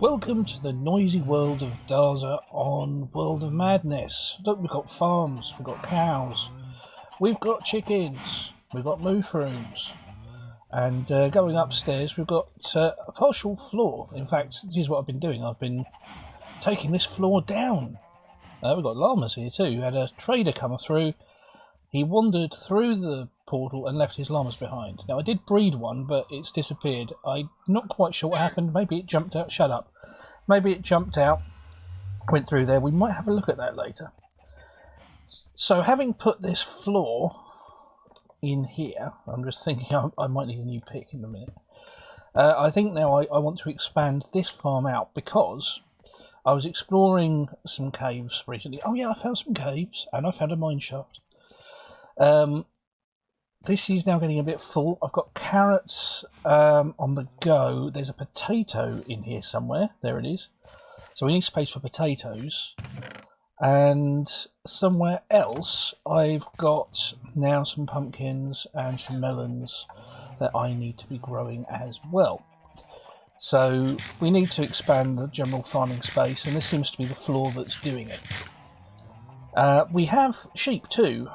Welcome to the noisy world of Daza on World of Madness. Look, we've got farms, we've got cows, we've got chickens, we've got mushrooms, and going upstairs we've got a partial floor. In fact, this is what I've been doing. I've been taking this floor down. We've got llamas here too. We had a trader come through. He wandered through the portal and left his llamas behind. Now, I did breed one, but it's disappeared. I'm not quite sure what happened. Maybe it jumped out. Shut up. Maybe it jumped out, went through there. We might have a look at that later. So, having put this floor in here, I'm just thinking I might need a new pick in a minute. I think now I want to expand this farm out because I was exploring some caves recently. Oh yeah, I found some caves and I found a mine shaft. This is now getting a bit full. I've got carrots on the go. There's a potato in here somewhere. There it is. So we need space for potatoes. And somewhere else, I've got now some pumpkins and some melons that I need to be growing as well. So we need to expand the general farming space, and this seems to be the floor that's doing it. We have sheep too.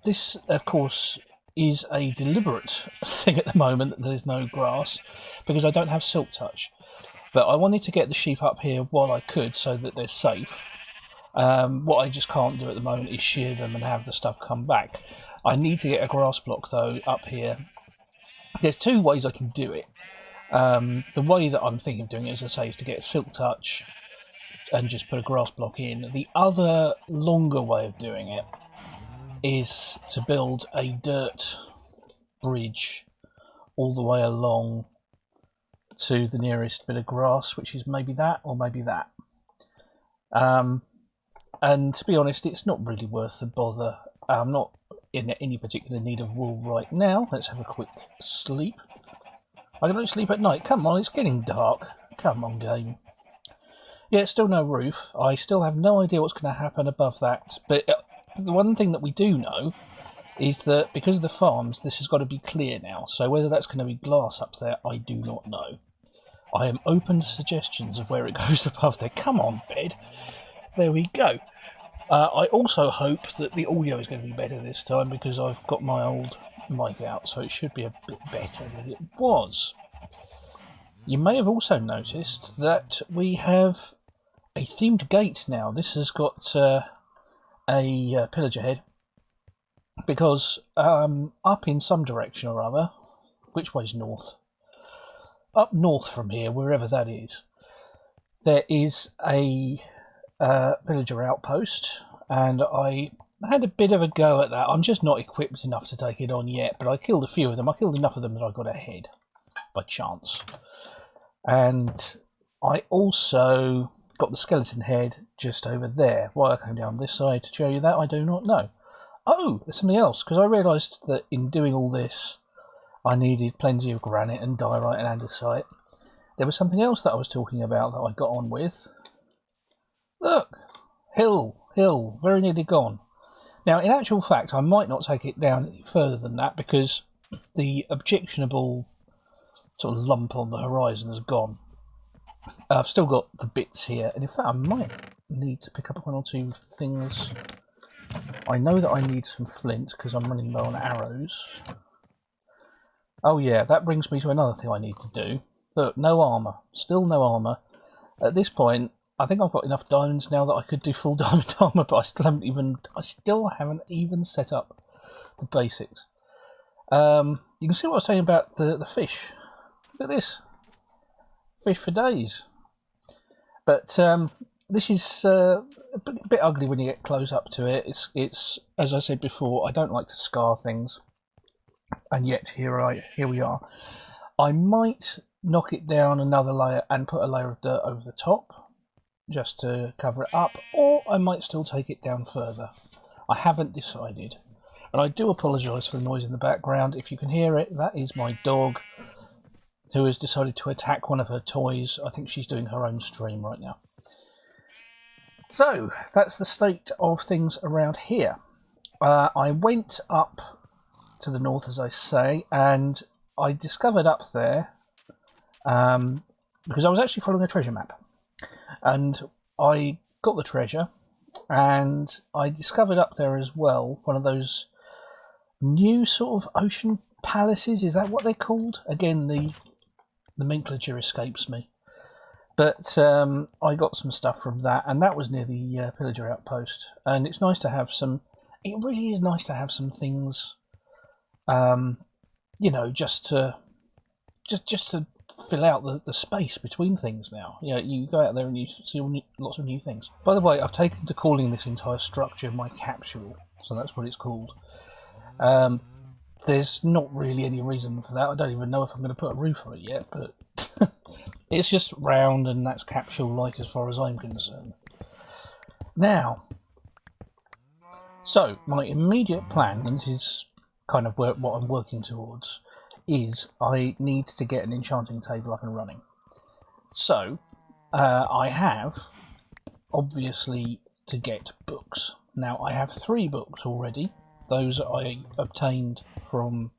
This, of course, is a deliberate thing at the moment that there's no grass because I don't have silk touch. But I wanted to get the sheep up here while I could so that they're safe. What I just can't do at the moment is shear them and have the stuff come back. I need to get a grass block though up here. There's two ways I can do it. The way that I'm thinking of doing it, as I say, is to get a silk touch and just put a grass block in. The other longer way of doing it is to build a dirt bridge all the way along to the nearest bit of grass, which is maybe that or maybe that. And to be honest, it's not really worth the bother. I'm not in any particular need of wool right now. Let's have a quick sleep. I don't sleep at night. Come on, it's getting dark. Come on, game. Yeah, still no roof. I still have no idea what's going to happen above that. But the one thing that we do know is that because of the farms, this has got to be clear now. So whether that's going to be glass up there, I do not know. I am open to suggestions of where it goes above there. Come on, bed. There we go. I also hope that the audio is going to be better this time because I've got my old mic out, so it should be a bit better than it was. You may have also noticed that we have a themed gate now. This has got a pillager head because up in some direction or other, which way's north? Up north from here, wherever that is, there is a pillager outpost, and I had a bit of a go at that. I'm just not equipped enough to take it on yet, but I killed a few of them. I killed enough of them that I got a head by chance. And I also got the skeleton head just over there. Why I came down this side to show you that, I do not know. Oh, there's something else, because I realised that in doing all this, I needed plenty of granite and diorite and andesite. There was something else that I was talking about that I got on with. Look, hill, very nearly gone. Now, in actual fact, I might not take it down any further than that because the objectionable sort of lump on the horizon has gone. I've still got the bits here, and in fact I might need to pick up one or two things. I know that I need some flint because I'm running low on arrows. Oh yeah, that brings me to another thing I need to do. Look, no armour. Still no armour. At this point, I think I've got enough diamonds now that I could do full diamond armour, but I still haven't even set up the basics. You can see what I was saying about the fish. Look at this. Fish for days. But this is a bit ugly when you get close up to it. It's as I said before, I don't like to scar things, and yet here we are. I might knock it down another layer and put a layer of dirt over the top just to cover it up, or I might still take it down further. I haven't decided, and I do apologise for the noise in the background. If you can hear it, that is my dog who has decided to attack one of her toys. I think she's doing her own stream right now. So that's the state of things around here. I went up to the north, as I say, and I discovered up there because I was actually following a treasure map, and I got the treasure, and I discovered up there as well one of those new sort of ocean palaces. Is that what they're called? Again, the nomenclature escapes me. But I got some stuff from that, and that was near the pillager outpost. And it's nice to have some. It really is nice to have some things, you know, just to fill out the space between things. Now, you know, you go out there and you see lots of new things. By the way, I've taken to calling this entire structure my capsule, so that's what it's called. There's not really any reason for that. I don't even know if I'm going to put a roof on it yet, but it's just round, and that's capsule-like as far as I'm concerned. Now, so my immediate plan, and this is kind of what I'm working towards, is I need to get an enchanting table up and running. So, I have, obviously, to get books. Now, I have 3 books already. Those I obtained from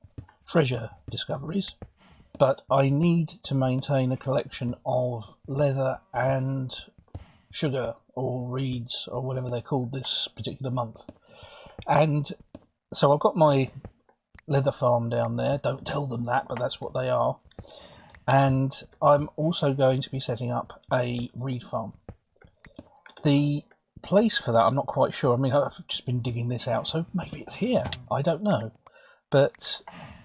treasure discoveries, but I need to maintain a collection of leather and sugar or reeds or whatever they're called this particular month. And so I've got my leather farm down there. Don't tell them that, but that's what they are. And I'm also going to be setting up a reed farm. The place for that, I'm not quite sure. I mean, I've just been digging this out, so maybe it's here. I don't know. But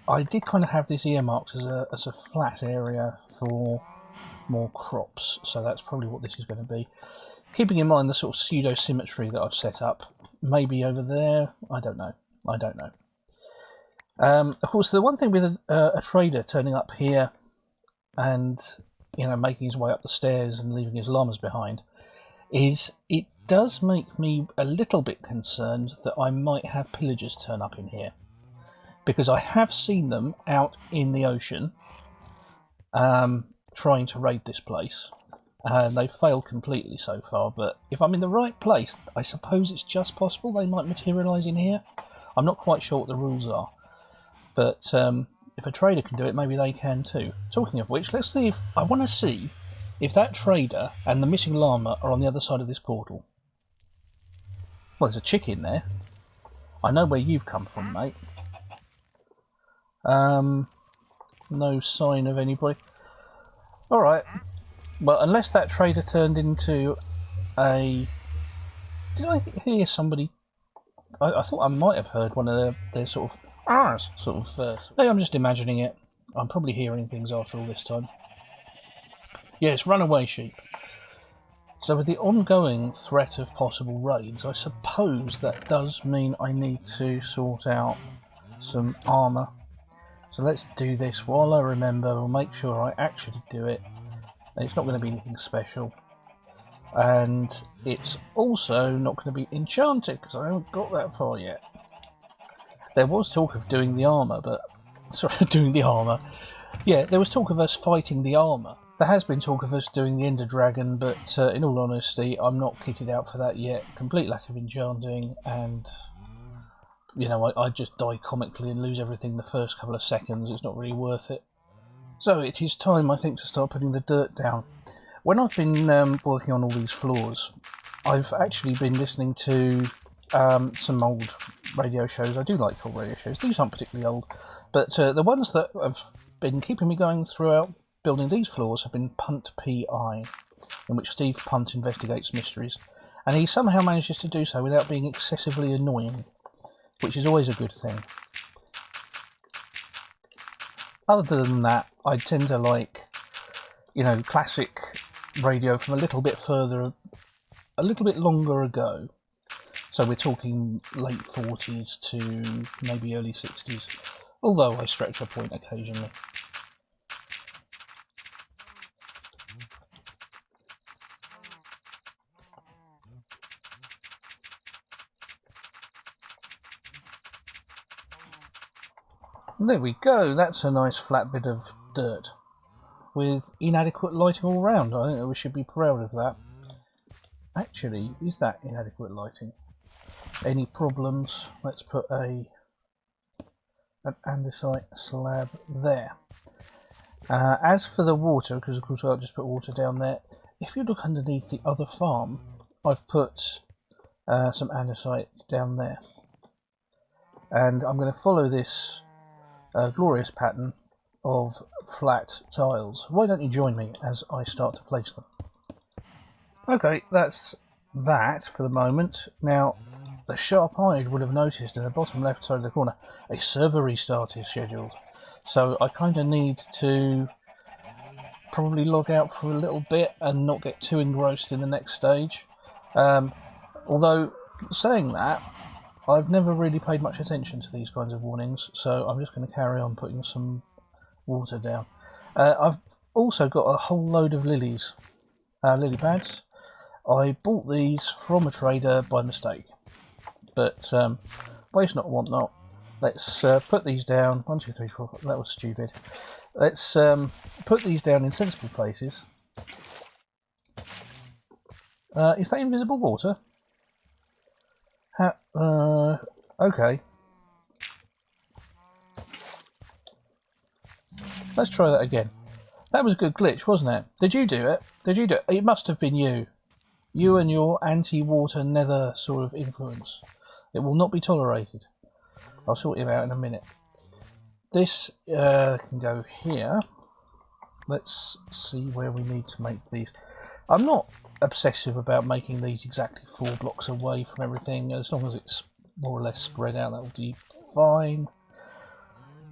I did kind of have this earmarked as a flat area for more crops, so that's probably what this is going to be. Keeping in mind the sort of pseudo-symmetry that I've set up. Maybe over there. I don't know. Of course, the one thing with a trader turning up here and, you know, making his way up the stairs and leaving his llamas behind is it does make me a little bit concerned that I might have pillagers turn up in here, because I have seen them out in the ocean trying to raid this place, and they've failed completely so far. But if I'm in the right place, I suppose it's just possible they might materialise in here. I'm not quite sure what the rules are, but if a trader can do it, maybe they can too. Talking of which, let's see if I want to see if that trader and the missing llama are on the other side of this portal. Well, there's a chick in there. I know where you've come from, mate. No sign of anybody. Alright. Well, unless that trader turned into a... Did I hear somebody... I thought I might have heard one of their sort of... Ars, sort of... Maybe I'm just imagining it. I'm probably hearing things after all this time. Yes, runaway sheep. So with the ongoing threat of possible raids, I suppose that does mean I need to sort out some armour. So let's do this while I remember. We'll make sure I actually do it. It's not going to be anything special. And it's also not going to be enchanted, because I haven't got that far yet. There was talk of doing the armour, but... Sorry, doing the armour. Yeah, there was talk of us fighting the armour. There has been talk of us doing the Ender Dragon, but in all honesty, I'm not kitted out for that yet. Complete lack of enchanting, and, you know, I just die comically and lose everything the first couple of seconds. It's not really worth it. So it is time, I think, to start putting the dirt down. When I've been working on all these floors, I've actually been listening to some old radio shows. I do like old radio shows. These aren't particularly old, but the ones that have been keeping me going throughout building these floors have been Punt P.I., in which Steve Punt investigates mysteries, and he somehow manages to do so without being excessively annoying, which is always a good thing. Other than that, I tend to like, you know, classic radio from a little bit further, a little bit longer ago. So we're talking late 40s to maybe early 60s, although I stretch a point occasionally. There we go, that's a nice flat bit of dirt with inadequate lighting all round. I think we should be proud of that. Actually, is that inadequate lighting? Any problems? Let's put an andesite slab there. As for the water, because of course I'll just put water down there, if you look underneath the other farm, I've put some andesite down there. And I'm going to follow this glorious pattern of flat tiles. Why don't you join me as I start to place them? Okay, that's that for the moment. Now, the sharp-eyed would have noticed in the bottom left side of the corner, a server restart is scheduled. So I kind of need to probably log out for a little bit and not get too engrossed in the next stage. Although, saying that, I've never really paid much attention to these kinds of warnings, so I'm just going to carry on putting some water down. I've also got a whole load of lilies, lily pads. I bought these from a trader by mistake, but waste not, want not. Let's put these down. 1, 2, 3, 4. That was stupid. Let's put these down in sensible places. Is that invisible water? Okay. Let's try that again. That was a good glitch, wasn't it? Did you do it? Did you do it? It must have been you. You and your anti-water nether sort of influence. It will not be tolerated. I'll sort him out in a minute. This can go here. Let's see where we need to make these. I'm not obsessive about making these exactly 4 blocks away from everything. As long as it's more or less spread out, that will be fine.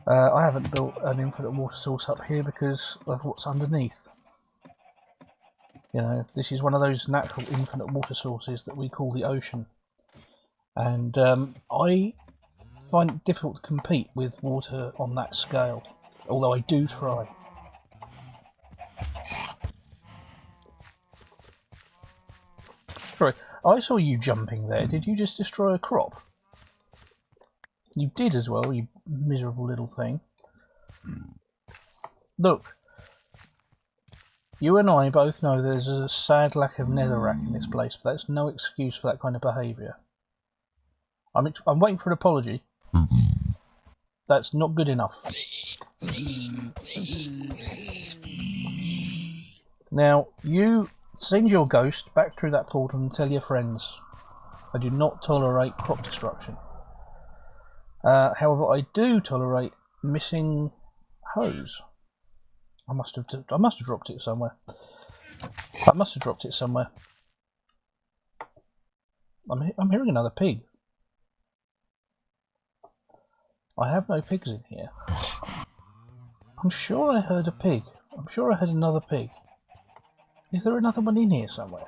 I haven't built an infinite water source up here because of what's underneath. You know, this is one of those natural infinite water sources that we call the ocean. And I find it difficult to compete with water on that scale, although I do try. Sorry, I saw you jumping there. Did you just destroy a crop? You did as well, you miserable little thing. Look, you and I both know there's a sad lack of netherrack in this place, but that's no excuse for that kind of behaviour. I'm waiting for an apology. That's not good enough. Now, you send your ghost back through that portal and tell your friends. I do not tolerate crop destruction. However, I do tolerate missing hose. I must have dropped it somewhere. I'm hearing another pig. I have no pigs in here. I'm sure I heard a pig. I'm sure I heard another pig. Is there another one in here somewhere?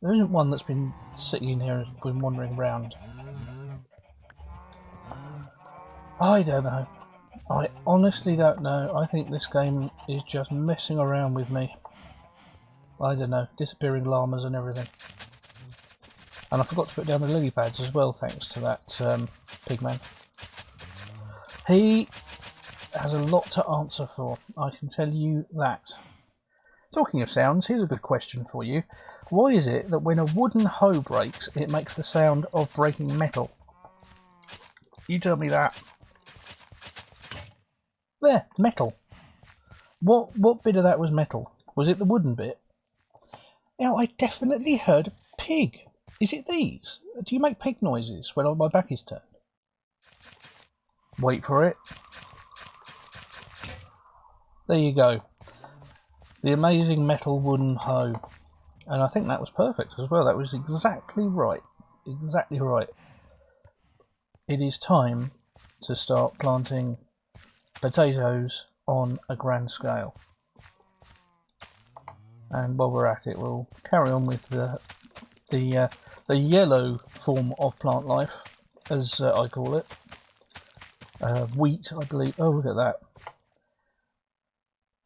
There isn't one that's been sitting in here and has been wandering around. I don't know. I honestly don't know. I think this game is just messing around with me. I don't know. Disappearing llamas and everything. And I forgot to put down the lily pads as well, thanks to that pigman. He has a lot to answer for, I can tell you that. Talking of sounds, here's a good question for you. Why is it that when a wooden hoe breaks, it makes the sound of breaking metal? You tell me that. There, metal. What bit of that was metal? Was it the wooden bit? Now, I definitely heard a pig. Is it these? Do you make pig noises when my back is turned? Wait for it. There you go. The amazing metal wooden hoe. And I think that was perfect as well. That was exactly right. Exactly right. It is time to start planting potatoes on a grand scale. And while we're at it, we'll carry on with the yellow form of plant life, as I call it. Wheat, I believe. Oh, look at that.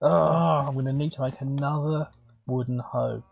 Oh, I'm going to need to make another wooden hoe.